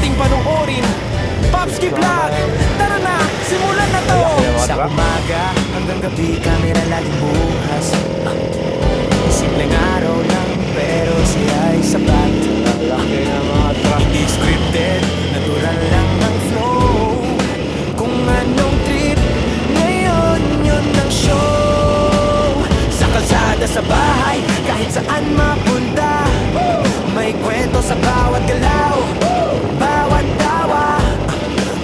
nating panoorin. Popski Vlog, tara na, simulan na to. Sa umaga hanggang gabi, kamera laging bukas. Simpleng araw lang, pero siya ay sapat. Laki ng mga truck. Hindi scripted, natural lang ang flow. Kung anong trip, ngayon yun ang show. Sa kalsada, sa bahay, kahit saan mapunta, may kwento sa bawat galaw, bawat tawa.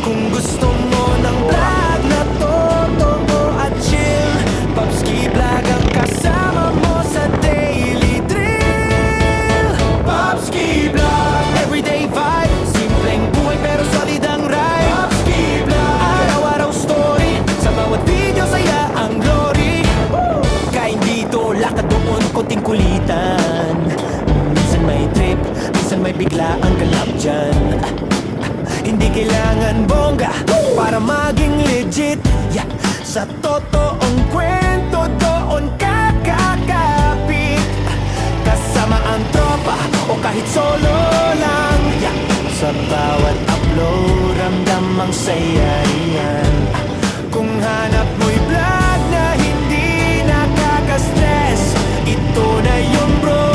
Kung gusto mo ng vlog na totoo at chill, Popski Vlog ang kasama mo sa daily thrill. Popski Vlog, everyday vibe, simpleng buhay pero solid ang ride. Popski Vlog, araw-araw story, sa bawat video saya ang glory. Kain dito, lakad doon, konting kulitan. Minsan may trip, minsan may bigla ang ganap dyan. Hindi kailangan bongga para maging legit, yeah. Sa totoong kwento doon kakakapit, kasama ang tropa o kahit solo lang, yeah. Sa bawat upload, ramdam ang saya yan. Kung hanap mo'y vlog na hindi nakaka-stress, ito na yun bro,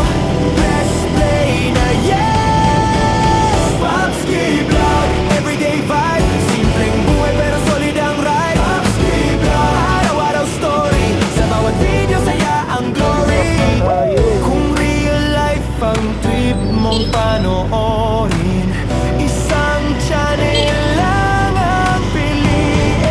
press play na yes. Popski Vlog, everyday vibe, simpleng buhay pero solid ang ride. Popski Vlog, araw-araw story, sa bawat video saya ang glory. Kung real life ang trip mong panoorin, isang channel lang ang piliin.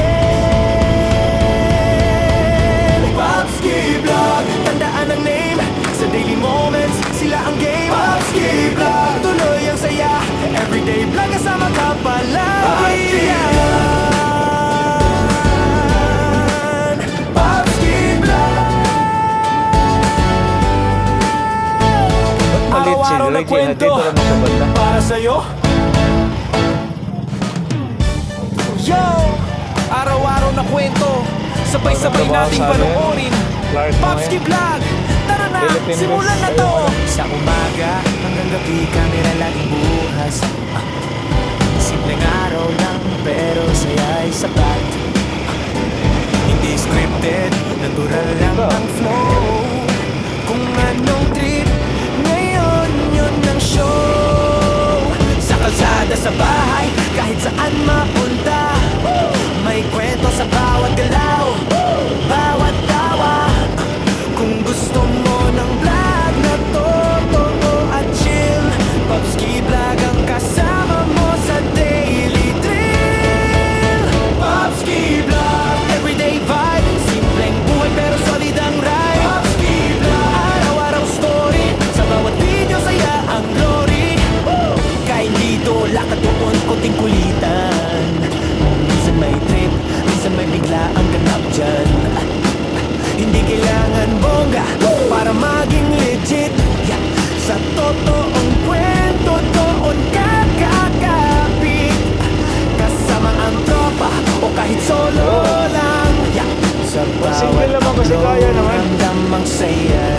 Popski Vlog, tandaan ang name, sa daily moments, sila ang game. Popski Vlog, tuloy ang saya, everyday vlog kasama ka palagi yan. Popski Vlog, Malit si araw-araw na Reggie, kwento nandito lang sa banda. para sa'yo. Yo! Araw-araw na kwento, sabay-sabay nating panoorin. Popski Vlog, tara na, Philippine simulan na Best. to. Sa umaga hanggang gabi, kamera laging bukas. Simpleng araw lang, pero saya ay sapat. Hindi scripted, natural lang ang flow. Kung anong trip, ngayon yun ang show. Sa kalsada, sa bahay, kahit saan mapunta, may kwento sa bawat galaw, bawat tawa. Kung gusto mo ng vlog na totoo at chill, Popski Vlog ang kasama mo sa daily thrill. Popski Vlog, everyday vibe, simpleng buhay pero solid ang ride. Popski Vlog, araw-araw story, sa bawat video saya ang glory. Kain dito, lakad doon, konting kulitan. Minsan may trip, minsan may bigla ang ganap dyan. Hindi kailangan bongga para maging legit, yeah. Sa totoong kwento doon kakakapit, kasama ang tropa o kahit solo lang, yeah. Sa Single bawat naman kasi kaya naman. ramdam ang saya